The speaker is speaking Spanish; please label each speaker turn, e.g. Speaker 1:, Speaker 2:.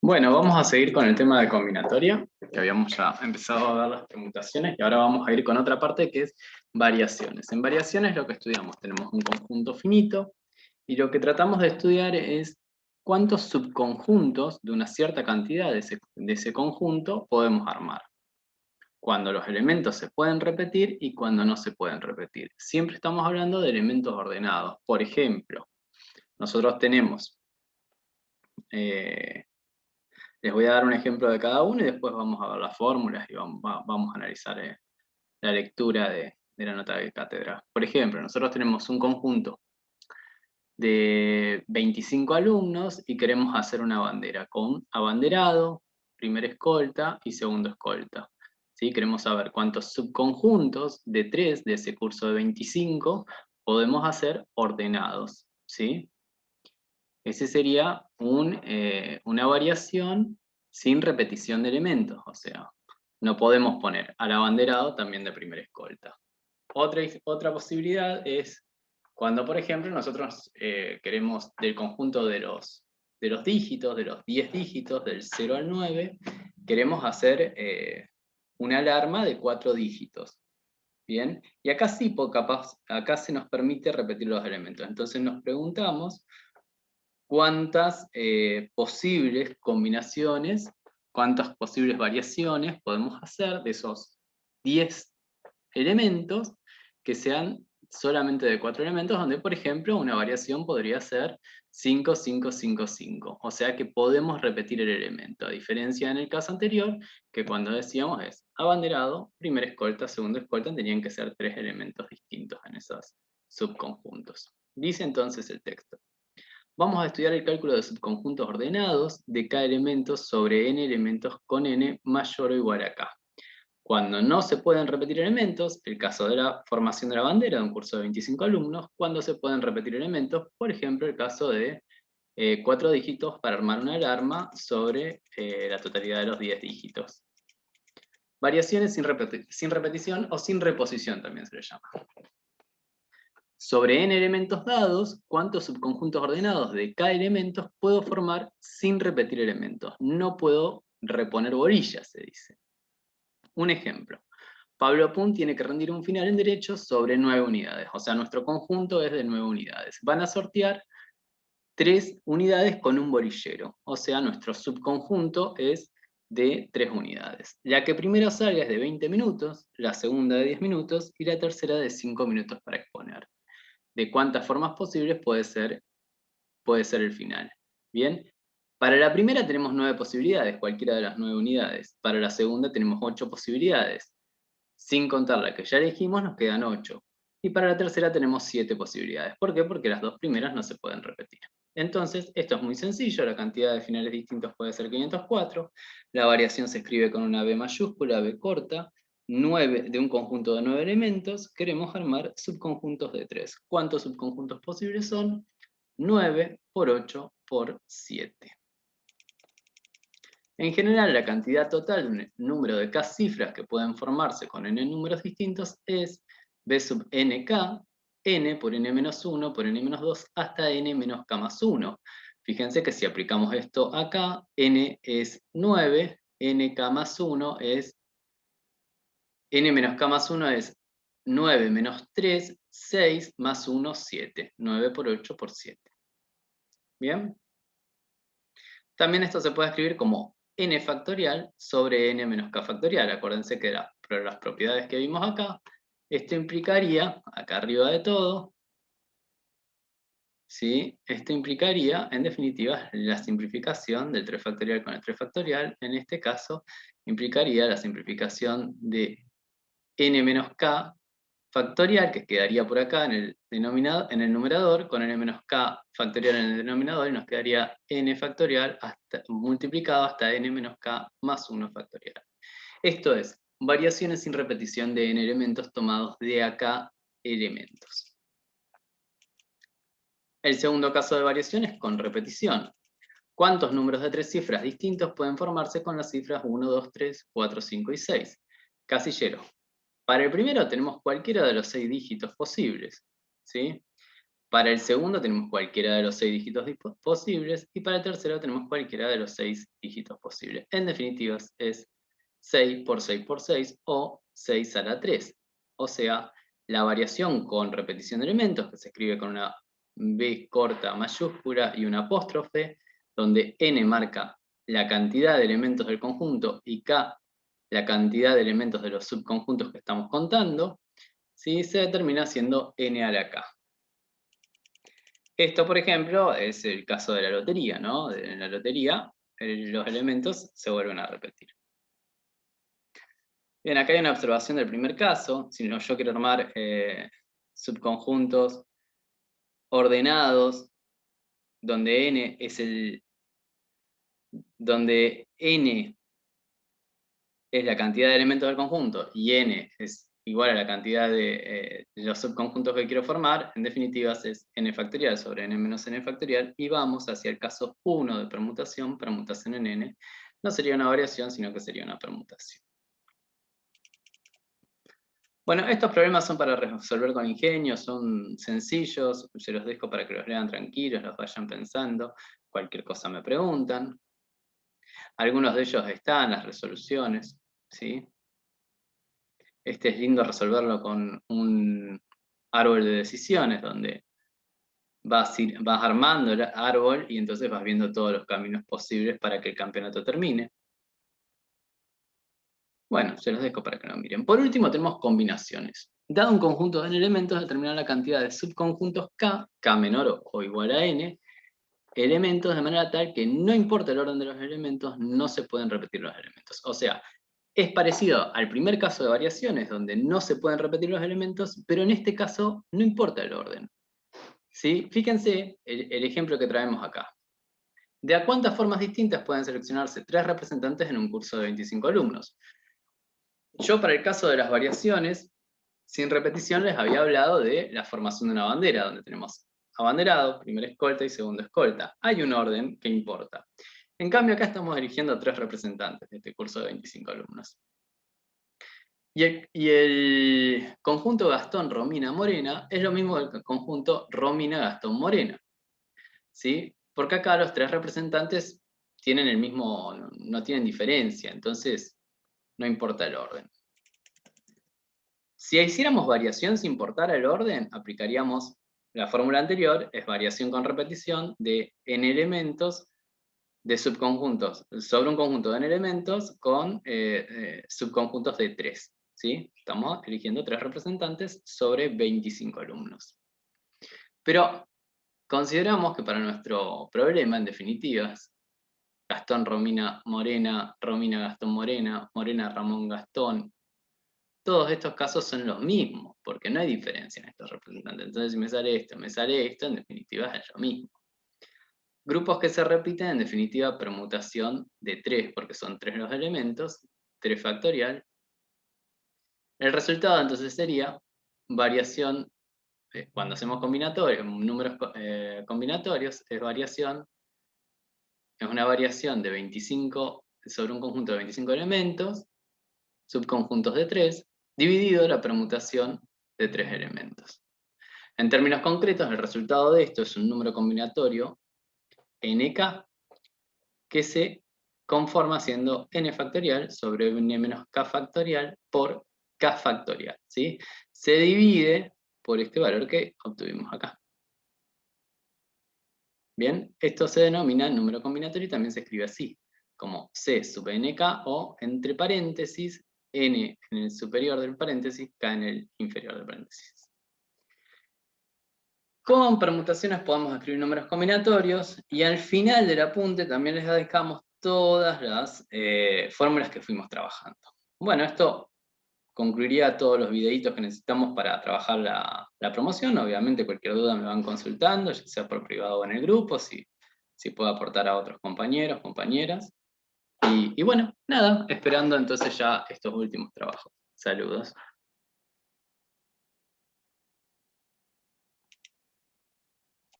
Speaker 1: Bueno, vamos a seguir con el tema de combinatoria, que habíamos ya empezado a ver las permutaciones, y ahora vamos a ir con otra parte que es variaciones. En variaciones lo que estudiamos, tenemos un conjunto finito, y lo que tratamos de estudiar es cuántos subconjuntos de una cierta cantidad de ese conjunto podemos armar. Cuando los elementos se pueden repetir y cuando no se pueden repetir. Siempre estamos hablando de elementos ordenados. Por ejemplo, nosotros tenemos... les voy a dar un ejemplo de cada uno y después vamos a ver las fórmulas y vamos a analizar la lectura de la nota de cátedra. Por ejemplo, nosotros tenemos un conjunto de 25 alumnos y queremos hacer una bandera con abanderado, primer escolta y segundo escolta. ¿Sí? Queremos saber cuántos subconjuntos de 3 de ese curso de 25 podemos hacer ordenados. ¿Sí? Ese sería una variación sin repetición de elementos, o sea, no podemos poner al abanderado también de primera escolta. Otra posibilidad es cuando, por ejemplo, nosotros queremos del conjunto de los dígitos, de los 10 dígitos, del 0 al 9, queremos hacer una alarma de 4 dígitos. ¿Bien? Y acá sí, acá se nos permite repetir los elementos. Entonces nos preguntamos cuántas posibles combinaciones, cuántas posibles variaciones podemos hacer de esos 10 elementos que sean solamente de 4 elementos, donde por ejemplo una variación podría ser 5, 5, 5, 5. O sea que podemos repetir el elemento, a diferencia en el caso anterior, que cuando decíamos es abanderado, primera escolta, segunda escolta, tenían que ser 3 elementos distintos en esos subconjuntos. Dice entonces el texto. Vamos a estudiar el cálculo de subconjuntos ordenados de k elementos sobre n elementos con n mayor o igual a k. Cuando no se pueden repetir elementos, el caso de la formación de la bandera de un curso de 25 alumnos, cuando se pueden repetir elementos, por ejemplo, el caso de 4 dígitos para armar una alarma sobre la totalidad de los 10 dígitos. Variaciones sin repetición o sin reposición también se le llama. Sobre n elementos dados, ¿cuántos subconjuntos ordenados de k elementos puedo formar sin repetir elementos? No puedo reponer bolillas, se dice. Un ejemplo. Pablo Punt tiene que rendir un final en derecho sobre 9 unidades. O sea, nuestro conjunto es de 9 unidades. Van a sortear 3 unidades con un bolillero. O sea, nuestro subconjunto es de 3 unidades. La que primero salga es de 20 minutos, la segunda de 10 minutos y la tercera de 5 minutos para exponer. De cuántas formas posibles puede ser el final. Bien, para la primera tenemos 9 posibilidades, cualquiera de las 9 unidades. Para la segunda tenemos 8 posibilidades. Sin contar la que ya elegimos, nos quedan 8. Y para la tercera tenemos 7 posibilidades. ¿Por qué? Porque las dos primeras no se pueden repetir. Entonces, esto es muy sencillo, la cantidad de finales distintos puede ser 504, la variación se escribe con una B mayúscula, B corta, 9, de un conjunto de 9 elementos, queremos armar subconjuntos de 3. ¿Cuántos subconjuntos posibles son? 9 por 8 por 7. En general, la cantidad total de un número de k cifras que pueden formarse con n números distintos es b sub nk, n por n-1 por n-2 hasta n menos k más 1. Fíjense que si aplicamos esto acá, n es 9, nk más 1 es, n menos k más 1 es 9 menos 3, 6 más 1, 7. 9 por 8 por 7. ¿Bien? También esto se puede escribir como n factorial sobre n menos k factorial. Acuérdense que las propiedades que vimos acá, esto implicaría, acá arriba de todo, ¿sí? Esto implicaría, en definitiva, la simplificación del 3 factorial con el 3 factorial. En este caso, implicaría la simplificación de n menos k factorial, que quedaría por acá en el numerador, con n menos k factorial en el denominador, y nos quedaría n factorial multiplicado hasta n menos k más 1 factorial. Esto es, variaciones sin repetición de n elementos tomados de acá elementos. El segundo caso de variación es con repetición. ¿Cuántos números de 3 cifras distintos pueden formarse con las cifras 1, 2, 3, 4, 5 y 6? Casillero. Para el primero tenemos cualquiera de los 6 dígitos posibles, ¿sí? Para el segundo tenemos cualquiera de los 6 dígitos posibles, y para el tercero tenemos cualquiera de los 6 dígitos posibles. En definitiva, es 6 por 6 por 6, o 6 a la 3. O sea, la variación con repetición de elementos, que se escribe con una B corta mayúscula y una apóstrofe, donde n marca la cantidad de elementos del conjunto y k la cantidad de elementos de los subconjuntos que estamos contando, ¿sí? Se determina siendo n a la k. Esto, por ejemplo, es el caso de la lotería, ¿no? En la lotería, los elementos se vuelven a repetir. Bien, acá hay una observación del primer caso. Si yo quiero armar subconjuntos ordenados, donde n es la cantidad de elementos del conjunto y n es igual a la cantidad de los subconjuntos que quiero formar, en definitiva es n factorial sobre n menos n factorial, y vamos hacia el caso 1 de permutación en n. No sería una variación, sino que sería una permutación. Bueno, estos problemas son para resolver con ingenio, son sencillos, se los dejo para que los lean tranquilos, los vayan pensando, cualquier cosa me preguntan. Algunos de ellos están en las resoluciones, ¿sí? Este es lindo resolverlo con un árbol de decisiones, donde vas armando el árbol y entonces vas viendo todos los caminos posibles para que el campeonato termine. Bueno, se los dejo para que lo miren. Por último tenemos combinaciones. Dado un conjunto de n elementos, determinar la cantidad de subconjuntos k menor o igual a n, elementos de manera tal que no importa el orden de los elementos, no se pueden repetir los elementos. O sea, es parecido al primer caso de variaciones, donde no se pueden repetir los elementos, pero en este caso no importa el orden. ¿Sí? Fíjense el ejemplo que traemos acá. ¿De a cuántas formas distintas pueden seleccionarse 3 representantes en un curso de 25 alumnos? Yo, para el caso de las variaciones, sin repetición, les había hablado de la formación de una bandera, donde tenemos abanderado, primera escolta y segunda escolta. Hay un orden que importa. En cambio, acá estamos eligiendo 3 representantes de este curso de 25 alumnos. Y el conjunto Gastón-Romina-Morena es lo mismo que el conjunto Romina-Gastón-Morena, ¿sí? Porque acá los 3 representantes tienen el mismo, no tienen diferencia, entonces no importa el orden. Si hiciéramos variación sin importar el orden, aplicaríamos la fórmula anterior, es variación con repetición de n elementos de subconjuntos sobre un conjunto de n elementos con subconjuntos de 3. ¿Sí? Estamos eligiendo 3 representantes sobre 25 alumnos. Pero consideramos que para nuestro problema, en definitiva, Gastón, Romina, Morena, Romina, Gastón, Morena, Morena, Ramón, Gastón, todos estos casos son los mismos, porque no hay diferencia en estos representantes. Entonces, si me sale esto, en definitiva es lo mismo. Grupos que se repiten, en definitiva, permutación de 3, porque son 3 los elementos, 3 factorial. El resultado entonces sería variación, cuando hacemos combinatorios, números combinatorios, es una variación de 25 sobre un conjunto de 25 elementos, subconjuntos de 3, dividido la permutación de 3 elementos. En términos concretos, el resultado de esto es un número combinatorio nk, que se conforma siendo n factorial sobre n menos k factorial por k factorial, ¿sí? Se divide por este valor que obtuvimos acá. Bien, esto se denomina número combinatorio y también se escribe así, como c sub nk, o entre paréntesis, n en el superior del paréntesis, k en el inferior del paréntesis. Con permutaciones podemos escribir números combinatorios, y al final del apunte también les dejamos todas las fórmulas que fuimos trabajando. Bueno, esto concluiría todos los videitos que necesitamos para trabajar la promoción. Obviamente cualquier duda me van consultando, ya sea por privado o en el grupo, si puedo aportar a otros compañeros, compañeras. Y bueno, nada, esperando entonces ya estos últimos trabajos. Saludos.